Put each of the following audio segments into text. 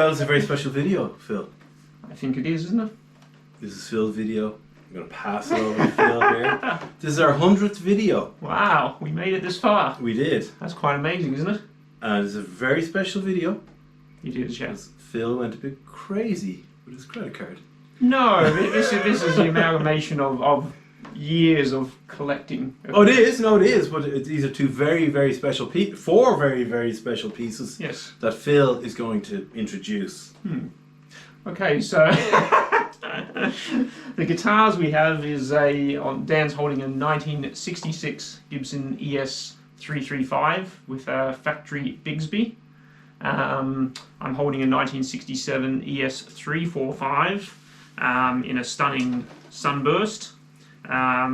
tell it's a very special video, Phil. I think it is, isn't it? This is Phil's video. I'm going to pass it over to Phil here. This is our 100th video. Wow, we made it this far. We did. That's quite amazing, isn't it? And it's a very special video. It is, yeah. Phil went a bit crazy with his credit card. No, this is the amalgamation of years of collecting. Oh, it is. No, it is. But these are two very, very special pieces. Four very, very special pieces. Yes. That Phil is going to introduce. Okay, so the guitars we have is Dan's holding a 1966 Gibson ES-335 with a factory Bixby. I'm holding a 1967 ES-345 in a stunning sunburst,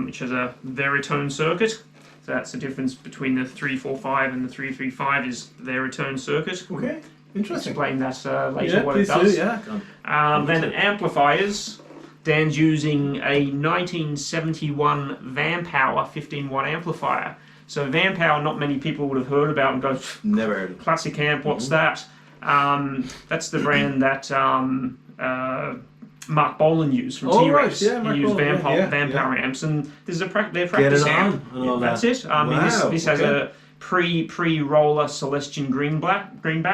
which has a varitone circuit. So that's the difference between the 345 and the 335 is the varitone circuit. Okay, interesting. Explain that later what it does. Then amplifiers. Dan's using a 1971 Van Power 15-watt amplifier. So Van Power, not many people would have heard about and go, never heard of it. Classic amp, what's that? That's the brand that Mark Bolan used from T-Rex. Right. Yeah, he used Van Power amps, and this is their practice amp. That's it. This has a pre-roller Celestion greenback. And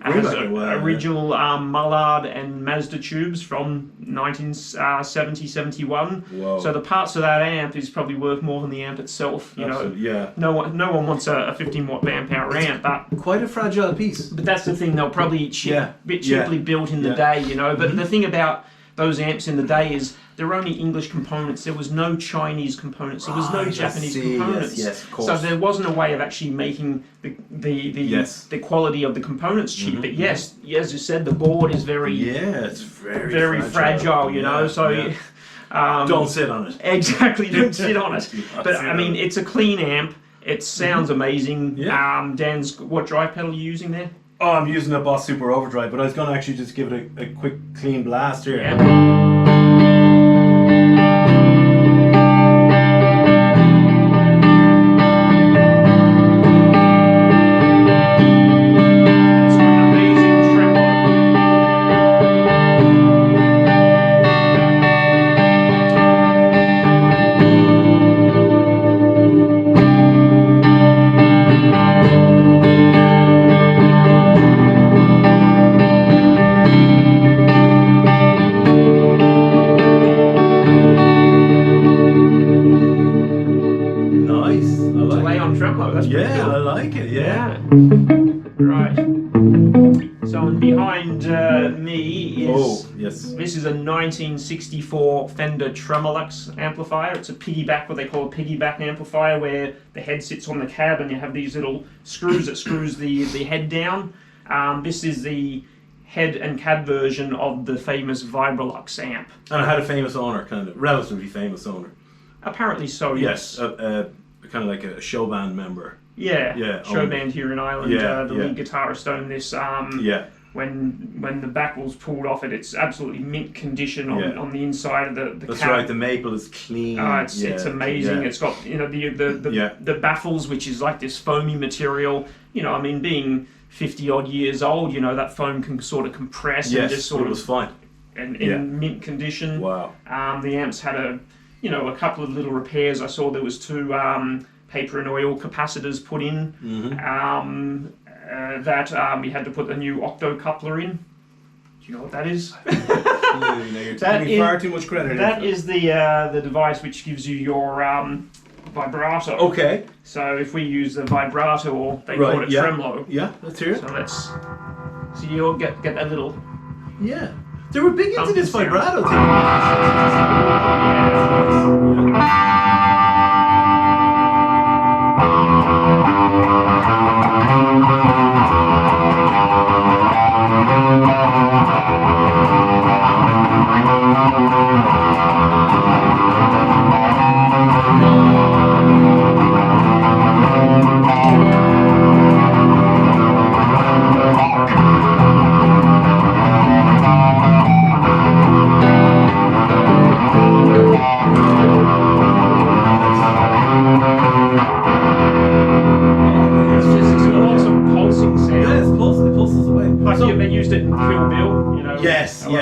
has original Mullard and Mazda tubes from 1970-71. So the parts of that amp is probably worth more than the amp itself. You know, no one wants a 15-watt Van Power amp, but quite a fragile piece. But that's the thing; they'll probably bit cheaply built in the day, you know. But the thing about those amps in the day is there were only English components. There was no Chinese components. There was no Japanese components. Yes, of course. So there wasn't a way of actually making the quality of the components cheap. But yes, as you said, the board is it's very fragile. You know, so. Don't sit on it. Exactly, don't sit on it. But I mean, it's a clean amp. It sounds amazing. Dan's, what drive pedal are you using there? Oh, I'm using a Boss Super Overdrive, but I was going to actually just give it a quick clean blast here. Right. So behind me is this is a 1964 Fender Tremolux amplifier. It's a piggyback, what they call a piggyback amplifier, where the head sits on the cab and you have these little screws that screws the head down. This is the head and cab version of the famous Vibrolux amp. And it had a famous owner, kind of relatively famous owner. Apparently so. Yes. Kind of like a show band member. Show band here in Ireland. The lead guitarist owned this. When the back was pulled off it, it's absolutely mint condition on the inside of the That's cab. right. The maple is clean. It's amazing. It's got the baffles, which is like this foamy material. You know, I mean, being 50 odd years old, you know, that foam can sort of compress and just sort of was fine. And in mint condition. Wow. The amps had a couple of little repairs. I saw there was two paper and oil capacitors put in. We had to put a new octo coupler in. Do you know what that is? You're taking far too much credit. That is the device which gives you your vibrato. Okay. So if we use the vibrato, or they call it tremolo. Yeah, let's hear it. So you'll get that little. Yeah. They were big into this vibrato thing.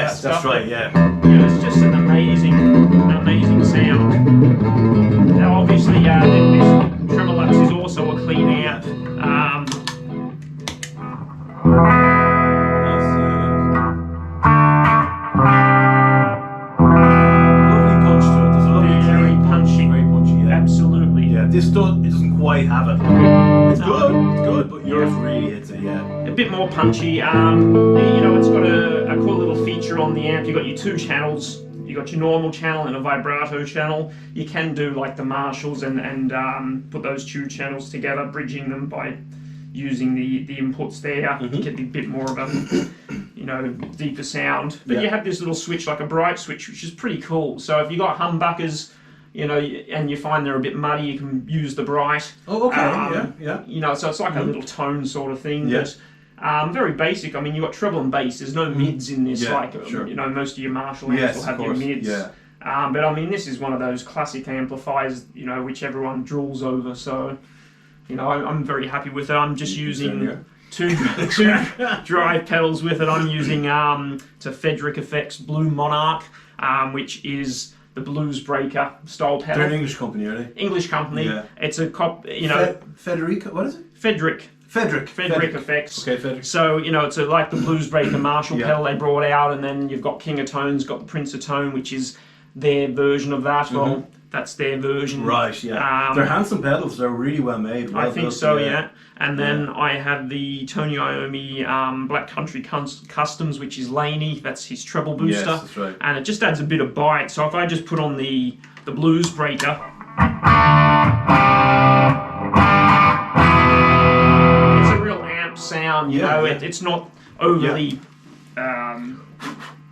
Yes, that that's stuff. right. Yeah. Yeah, it's just an amazing sound. Now, obviously, this Tremolux is also a clean amp. Lovely punch to it. There's a lovely Very punchy. very punchy. Yeah. Absolutely. Yeah. This doesn't quite have it. It's good, but yours really hits it. Yeah. A bit more punchy. You know, it's got a cool little feature on the amp. You've got your 2 channels. You've got your normal channel and a vibrato channel. You can do like the Marshalls and put those 2 channels together, bridging them by using the inputs there to get a bit more of a, you know, deeper sound. But you have this little switch, like a bright switch, which is pretty cool. So if you've got humbuckers, you know, and you find they're a bit muddy, you can use the bright. Oh, okay. Yeah. You know, so it's like a little tone sort of thing. Yeah. But very basic. I mean, you've got treble and bass. There's no mids in this, you know, most of your Marshall amps will have your mids. Yeah. But I mean, this is one of those classic amplifiers, you know, which everyone drools over. So, you know, I'm very happy with it. I'm just using two drive pedals with it. I'm using it's a Fedric Effects Blue Monarch, which is the Blues Breaker style pedal. They're an English company, are they? English company. Yeah. It's a you know, Federica. What is it? Fedric Fedric Effects. Okay, Fedric. So, you know, it's like the Blues Breaker Marshall pedal they brought out, and then you've got King of Tone's got the Prince of Tone, which is their version of that. Well, that's their version. Right, yeah. They're handsome pedals. They're really well made. I think so, yeah. And then I have the Tony Iommi Black Country Customs, which is Laney. That's his treble booster. Yes, that's right. And it just adds a bit of bite. So if I just put on the Blues Breaker, it's a real amp sound, you know. It's not overly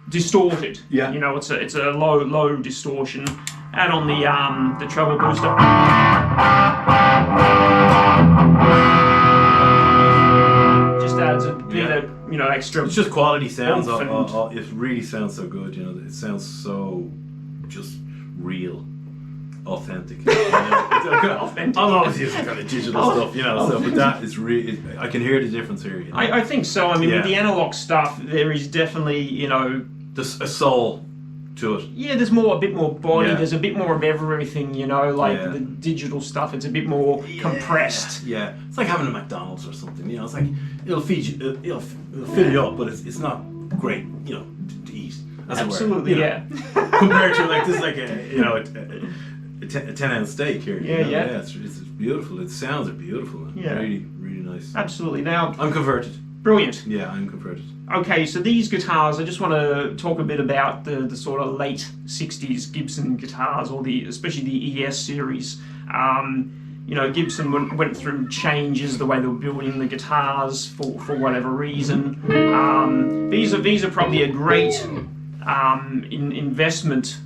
distorted. Yeah. You know, it's a low distortion. Add on the treble booster. Just adds a bit of, you know, extra. It's just quality sounds. It really sounds so good. You know, it sounds so just real, authentic. You know? Authentic. I'm always using kind of digital stuff, you know. So, but that is really. I can hear the difference here. You know? I think so. I mean, with the analog stuff, there is definitely, you know, there's a soul to it. Yeah, there's a bit more body. Yeah. There's a bit more of everything, you know. Like the digital stuff, it's a bit more compressed. Yeah, it's like having a McDonald's or something. You know, it's like it'll feed you, it'll fill you up, but it's not great, you know, to eat. Absolutely, yeah. Compared to like this, like a 10-ounce steak here. Yeah, it's beautiful. The sounds are beautiful. Yeah, really nice. Absolutely. Now I'm converted. Brilliant. Yeah, I'm converted. Okay, so these guitars, I just want to talk a bit about the sort of late 60s Gibson guitars, or especially the ES series. You know, Gibson went through changes the way they were building the guitars for whatever reason. These are probably a great investment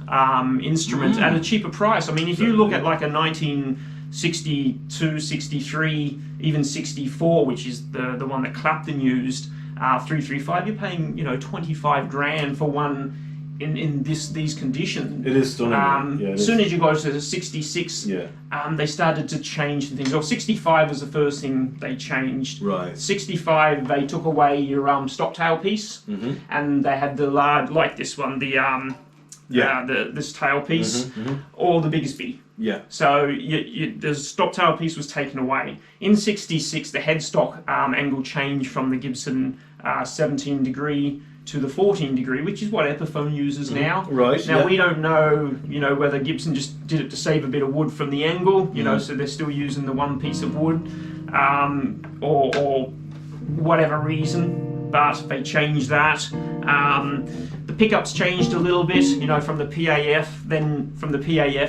instrument at a cheaper price. I mean, if you look at like a 1962, 63, even 64, which is the one that Clapton used, 335, you're paying, you know, 25 grand for one in these conditions. It is stunning. As soon as you go to 66, they started to change things. Well, 65 was the first thing they changed. Right. 65, they took away your stop tailpiece, and they had the large, like this one, this tailpiece, or the Bixby. Yeah. So the stop tailpiece was taken away. In 66, the headstock angle changed from the Gibson 17 degree to the 14 degree, which is what Epiphone uses now. Right. Now we don't know, you know, whether Gibson just did it to save a bit of wood from the angle, you know, so they're still using the one piece of wood, or whatever reason, but they changed that. The pickups changed a little bit, you know, from the PAF,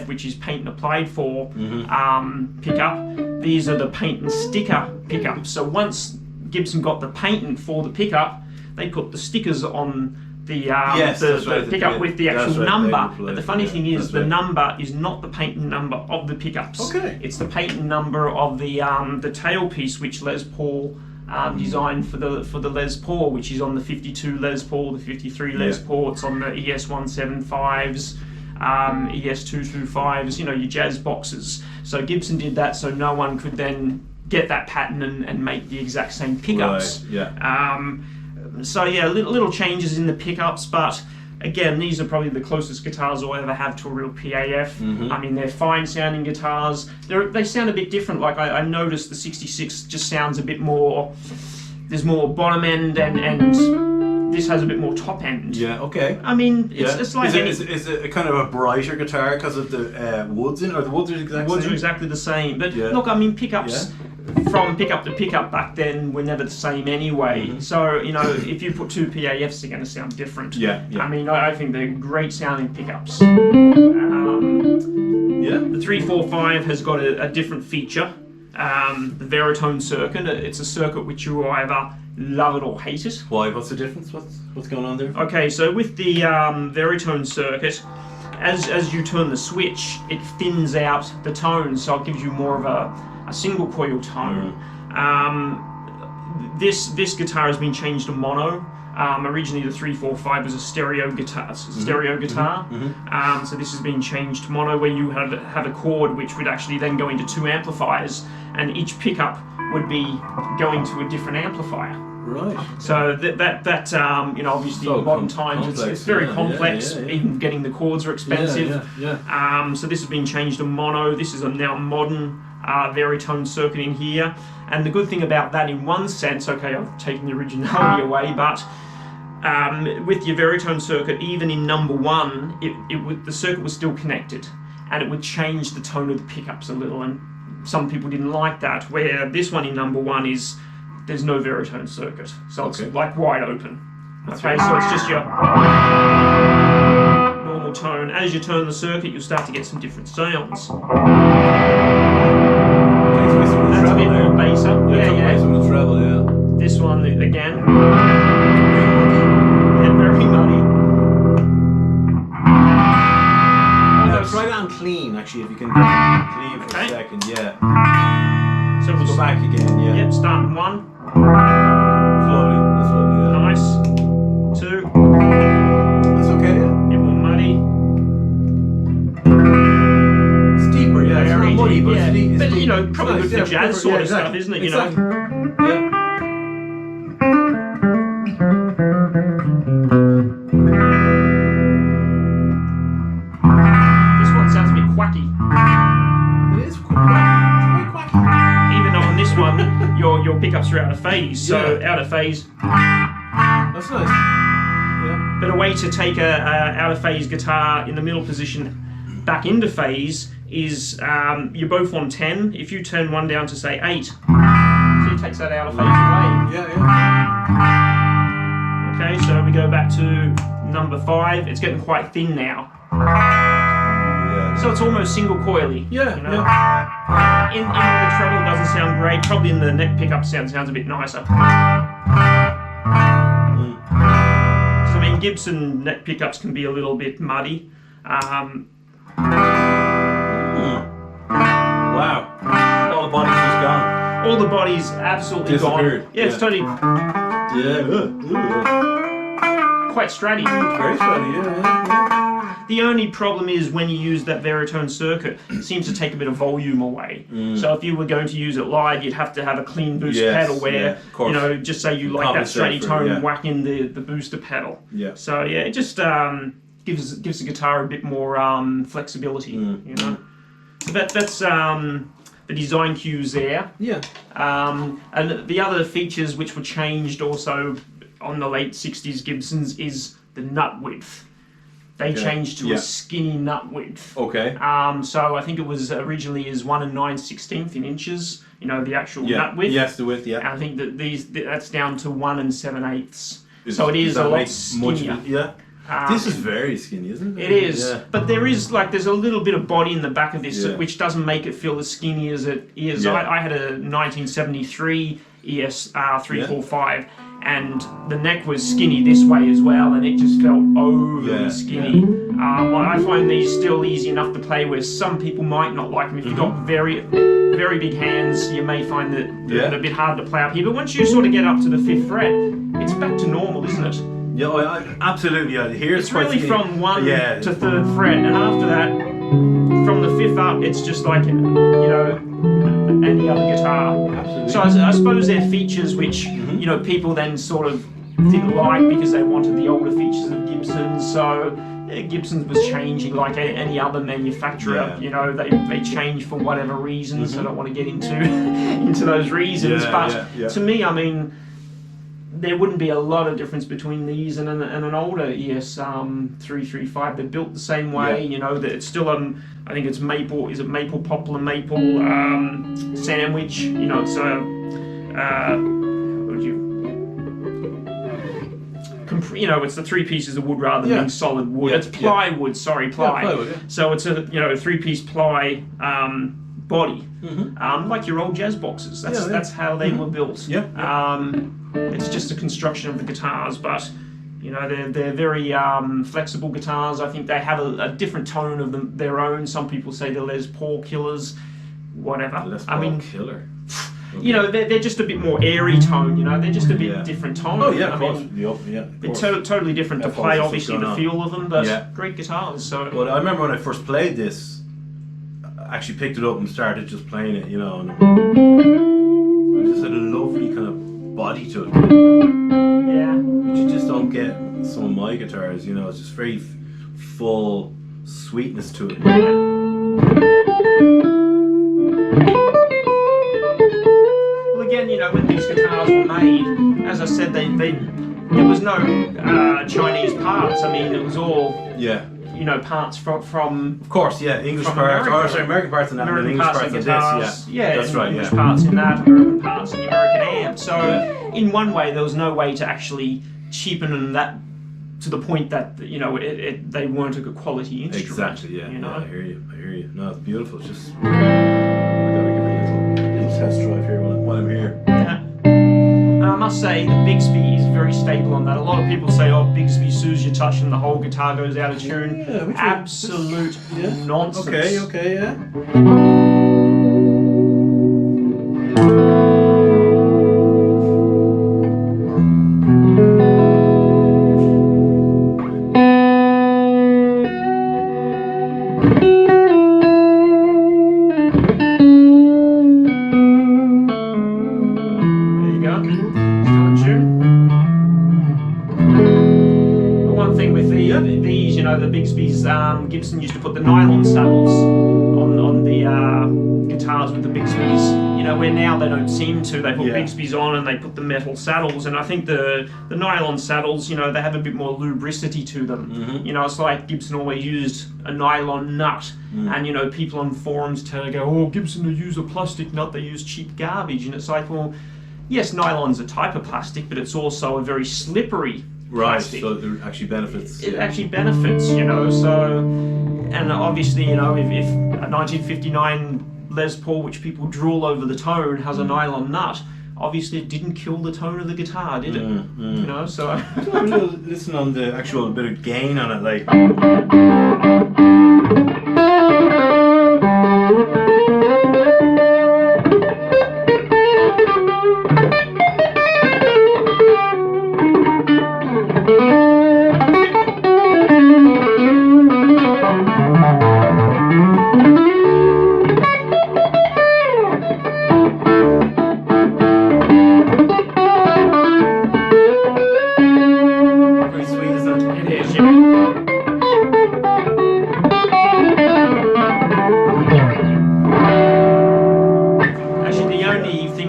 which is paint and applied for pickup. These are the paint and sticker pickups. So once Gibson got the patent for the pickup, they put the stickers on the pickup with the actual number. But the funny thing is, the number is not the patent number of the pickups. Okay. It's the patent number of the tailpiece, which Les Paul designed for the Les Paul, which is on the 52 Les Paul, the 53 Les Paul. It's on the ES-175s, ES-225s, you know, your jazz boxes. So Gibson did that so no one could then get that pattern and make the exact same pickups. Right. Yeah. So yeah, little changes in the pickups, but again, these are probably the closest guitars I'll ever have to a real PAF. I mean, they're fine sounding guitars. They sound a bit different. Like I noticed the 66 just sounds a bit more, there's more bottom end and this has a bit more top end. Yeah, okay. I mean, it's like... Is it a kind of a brighter guitar because of the woods in it? Or the woods are exactly the same. But look, I mean, pickups... From pickup to pickup back then were never the same anyway. So, you know, if you put two PAFs, they're going to sound different. Yeah. I mean, I think they're great sounding pickups. The 345 has got a different feature. The varitone circuit. It's a circuit which you will either love it or hate it. Why? What's the difference? What's going on there? Okay, so with the varitone circuit, as you turn the switch, it thins out the tone, so it gives you more of a single coil tone. This guitar has been changed to mono. Originally the 345 was a stereo guitar. So this has been changed to mono, where you have a chord which would actually then go into two amplifiers, and each pickup would be going to a different amplifier. Right. So that you know, obviously in modern times it's very complex. Even getting the chords are expensive. So this has been changed to mono. This is a now modern varitone circuit in here, and the good thing about that, in one sense, okay, I've taken the originality away, but with your varitone circuit, even in number one, the circuit was still connected, and it would change the tone of the pickups a little, and some people didn't like that. Where this one in number one there's no varitone circuit, so it's like wide open. Okay, so it's just your normal tone. As you turn the circuit, you'll start to get some different sounds. That's a bit more bass up. Yeah. This one again. Yeah, very muddy. Try down clean, actually, if you can clean for a second. Yeah. So we'll go back again. Yeah. Yep. Starting one. Slowly. That's slowly. Yeah. Nice. Two. That's okay. Yeah. Bit more muddy. It's deeper. Yeah. It's not muddy, but it's deep. But you know, probably good for jazz sort of stuff, isn't it? You know. Yeah. This one sounds a bit quacky. It is quite quacky. Even though on this one, your pickups are out of phase. So out of phase. That's nice. Yeah. But a way to take a out of phase guitar in the middle position back into phase is you're both on 10. If you turn one down to say 8, so it takes that out of phase away. Okay, so we go back to number 5. It's getting quite thin now. So it's almost single coily. You know? In the treble doesn't sound great. Probably in the neck pickup sounds a bit nicer. So I mean, Gibson neck pickups can be a little bit muddy. Wow. All the body's just gone. All the body's absolutely gone. Yeah, it's totally... Quite stratty. Very stratty, yeah. The only problem is when you use that varitone circuit, it seems to take a bit of volume away. So if you were going to use it live, you'd have to have a clean boost pedal where, you know, just say you like that stratty tone, whack in the booster pedal. So yeah, it just gives the guitar a bit more flexibility, you know. So that's the design cues there. And the other features which were changed also on the late 60s Gibsons is the nut width. They changed to a skinny nut width. So I think it was originally is 1 9/16 in inches. You know, the actual nut width. Yes, the width. Yeah. And I think that that's down to 1 7/8. So it is a lot skinnier. This is very skinny, isn't it? It is, but there's a little bit of body in the back of this which doesn't make it feel as skinny as it is. I had a 1973 ES-345. And the neck was skinny this way as well, and it just felt overly skinny. I find these still easy enough to play with. Some people might not like them. If you've got very, very big hands, you may find that they're a bit hard to play up here. But once you sort of get up to the 5th fret, it's back to normal, isn't it? Yeah, absolutely. It's really from 1 to 3rd fret, and after that, from the 5th up, it's just like, you know, any other guitar. Absolutely. So I suppose they're features which, you know, people then sort of didn't like because they wanted the older features of Gibsons. So Gibsons was changing like any other manufacturer. You know, they change for whatever reasons. So I don't want to get into those reasons. But to me, I mean, there wouldn't be a lot of difference between these and an older ES-335. They're built the same way. You know, that it's still I think it's maple. Is it maple poplar maple sandwich? You know, it's you know, it's the 3 pieces of wood rather than being solid wood. It's plywood. Sorry, ply. Plywood, So it's a 3-piece ply body, like your old jazz boxes. That's how they were built. It's just a construction of the guitars, but you know, they're very flexible guitars. I think they have a different tone of their own. Some people say they're Les Paul killers, whatever. Les Paul killer. You know, they're just a bit more airy tone. You know, they're just a bit different tone. Oh yeah, of course. It's totally different to play. Obviously, the feel of them, but great guitars. So. Well, I remember when I first played this, I actually picked it up and started just playing it. You know, and it just had a lovely kind of body to it. Which you just don't get in some of my guitars. You know, it's just very full sweetness to it. Again, you know, when these guitars were made, as I said, there was no Chinese parts. I mean, it was all you know, parts from of course, English parts, or sorry, American parts in that, and English parts in this, that's right, English parts in that, American parts in the American amp. So, in one way, there was no way to actually cheapen that to the point that, you know, they weren't a good quality instrument. Exactly, you know? I hear you. No, it's beautiful. It's just, I gotta give it a little test drive here while I'm here. And I must say, the Bixby is very stable on that. A lot of people say, oh, Bixby, as soon as you touch and the whole guitar goes out of tune. Absolute nonsense. Okay, Gibson used to put the nylon saddles on the guitars with the Bixbys, you know, where now they don't seem to. They put Bixbys on and they put the metal saddles, and I think the nylon saddles, you know, they have a bit more lubricity to them. You know, it's like Gibson always used a nylon nut, and you know, people on forums go, oh, Gibson will use a plastic nut, they use cheap garbage, and it's like, well, yes, nylon's a type of plastic, but it's also a very slippery plastic. So there actually benefits. It actually benefits, you know, so, and obviously, you know, if a 1959 Les Paul, which people drool over the tone, has a nylon nut, obviously it didn't kill the tone of the guitar, did it? You know, so... Listen on the actual bit of gain on it, like...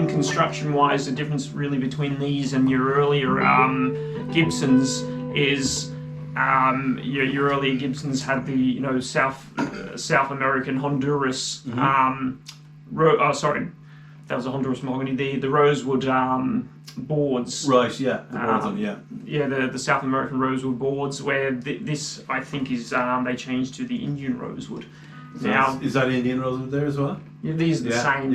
Construction-wise, the difference really between these and your earlier Gibsons is your earlier Gibsons had the, you know, South American Honduras sorry, that was a Honduras mahogany, the rosewood boards. Right, yeah, the boards on, the South American rosewood boards, where this I think is they changed to the Indian rosewood. Now, is that Indian rosewood there as well? Yeah, these are the same.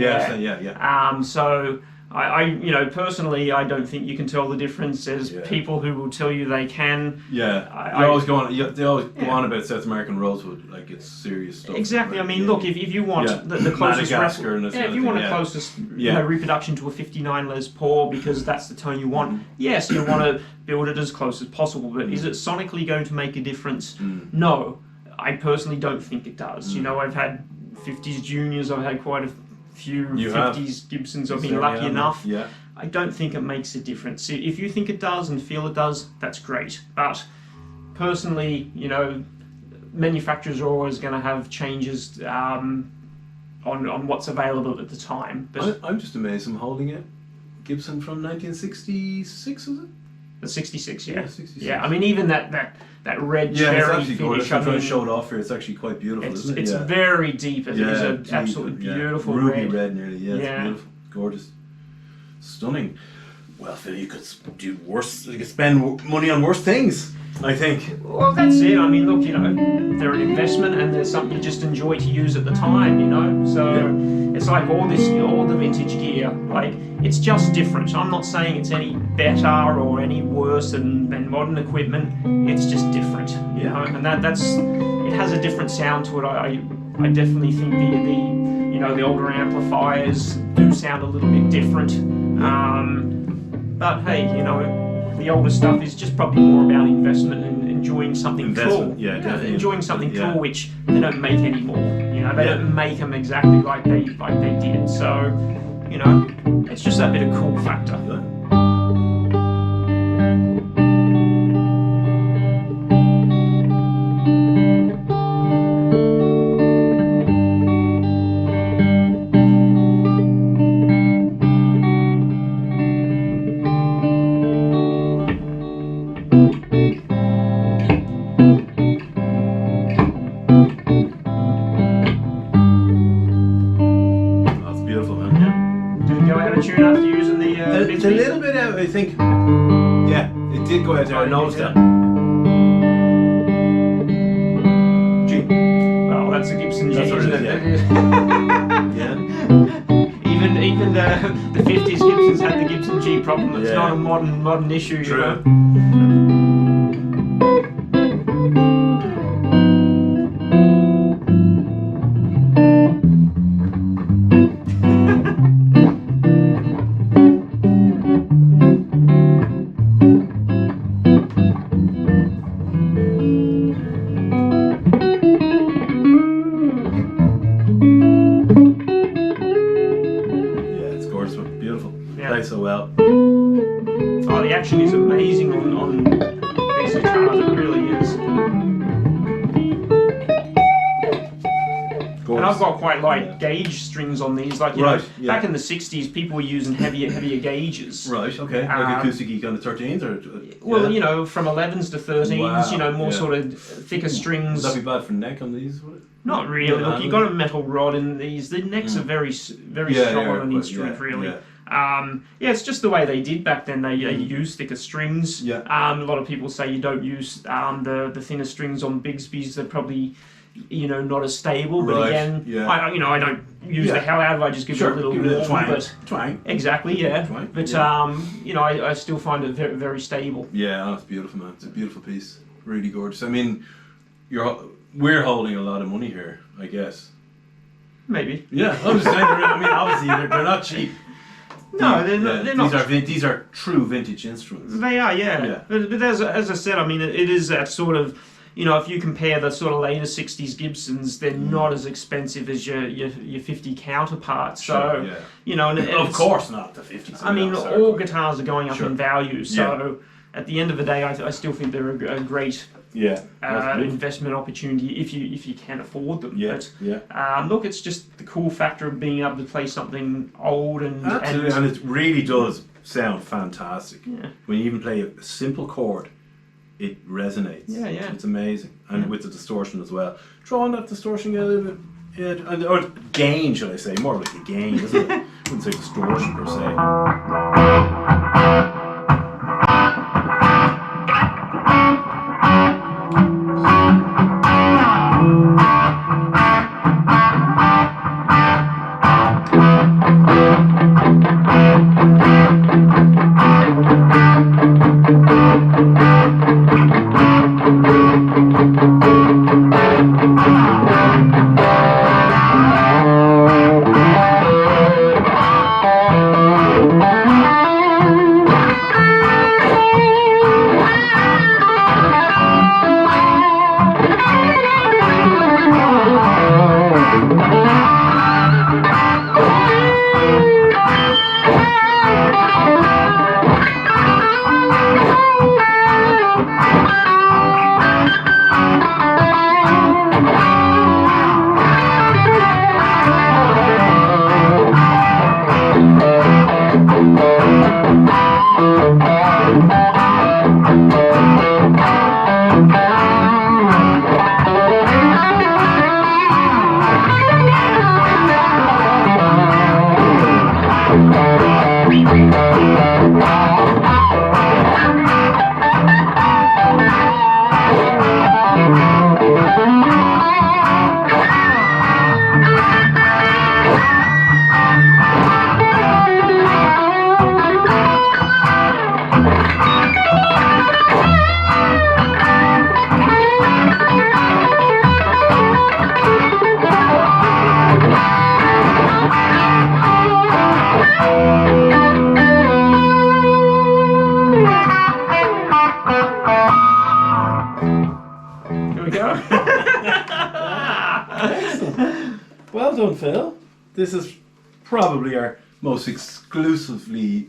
So I you know, personally, I don't think you can tell the difference. There's people who will tell you they can. They always go on about South American rosewood, like it's serious stuff. Exactly. Right? I mean, look, if you want the closest if you want a closest you know, reproduction to a 59 Les Paul, because that's the tone you want. Yes, you want to build it as close as possible, but is it sonically going to make a difference? No. I personally don't think it does. You know, I've had 50s juniors, I've had quite a few 50s Gibsons, I've been lucky enough. I don't think it makes a difference. If you think it does and feel it does, that's great. But personally, you know, manufacturers are always going to have changes on what's available at the time. But I'm just amazed I'm holding it. Gibson from 1966, was it? The 66, yeah. Yeah, 66. Yeah, I mean, even that red Yeah, it's cherry actually finish. gorgeous. I'm trying to show it off here. It's actually quite beautiful, It's, isn't it? it's Yeah. very deep. It is an deep, absolutely beautiful ruby red. nearly. Yeah, Yeah. it's beautiful, gorgeous, stunning. Well, Phil, you could do worse. You could spend money on worse things, I think. Well, that's it. I mean, look, you know, they're an investment, and they're something you just enjoy to use at the time, you know. So it's like all the vintage gear. Like, it's just different. I'm not saying it's any better or any worse than modern equipment. It's just different, you know. And it has a different sound to it. I definitely think the older amplifiers do sound a little bit different. But hey, you know, the older stuff is just probably more about investment and enjoying something cool. Yeah, definitely. Enjoying something cool, which they don't make anymore. You know, they don't make them exactly like they did. So, you know, it's just that bit of cool factor. It's a little bit out, I think. Yeah, it did go out there. I noticed that. G. Well, that's a Gibson G, isn't it? Yeah. Even the 50s Gibsons had the Gibson G problem. It's not a modern issue. True. You know? Plays so well. Oh, the action is amazing on these guitars, it really is. And I've got quite light gauge strings on these, like, you know, back in the 60s people were using heavier gauges. Right, okay. Like acoustic kind of 13s or? Well, you know, from 11s to 13s, you know, more sort of thicker strings. Would that be bad for neck on these? Not really. Look, you've got a metal rod in these. The necks are very solid on the instrument, really. It's just the way they did back then. They used thicker strings. A lot of people say you don't use the thinner strings on Bixby's. They're probably, you know, not as stable. But again, I don't use the hell out of it. I just give it a little twang. Twang. Exactly, yeah. Twang. But you know, I still find it very, very stable. Yeah, that's beautiful, man. It's a beautiful piece. Really gorgeous. I mean, we're holding a lot of money here, I guess. Maybe. Yeah, I'm just saying. I mean, obviously they're not cheap. No, they're not. These are true vintage instruments. They are, yeah. But as I said, I mean, it is that sort of, you know, if you compare the sort of later 60s Gibsons, they're not as expensive as your 50 counterparts. So, you know, and of course not the 50s. I mean, all guitars are going up in value. So at the end of the day, I still think they're a great investment opportunity if you can afford them. Look, it's just the cool factor of being able to play something old and it really does sound fantastic. When you even play a simple chord, it resonates. It's amazing, and with the distortion as well. Throw on that distortion a little bit, or gain, should I say? More like a gain, isn't it? I wouldn't say distortion per se. we go. Excellent. Well done, Phil. This is probably our most exclusively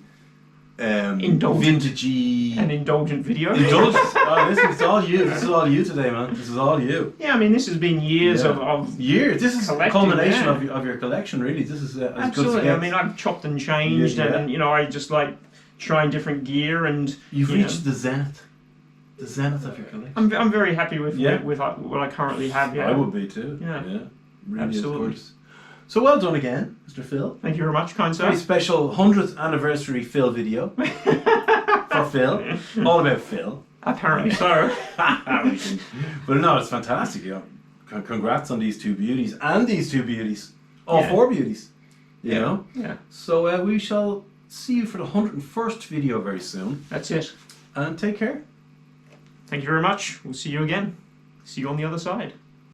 Indulgent. vintagey An indulgent video. indulgence. Oh, this is all you. This is all you today, man. This is all you. Yeah, I mean, this has been years Yeah. of Years. This is a collecting, culmination yeah. of your collection, really. This is as Absolutely. good as I mean, I've chopped and changed, Yeah, yeah. and you know, I just like trying different gear, and you've you know, reached the zenith of your collection. I'm very happy with Yeah. with what I currently have. Yeah. I would be too. Yeah. Really is Absolutely. gorgeous. So well done again, Mr. Phil. Thank you very much, kind sir. Very special 100th anniversary Phil video for Phil. All about Phil. Apparently so. But no, it's fantastic. Yeah. Congrats on these two beauties and these two beauties. All Yeah. four beauties. You know? Yeah. So we shall see you for the 101st video very soon. That's it. And take care. Thank you very much. We'll see you again. See you on the other side.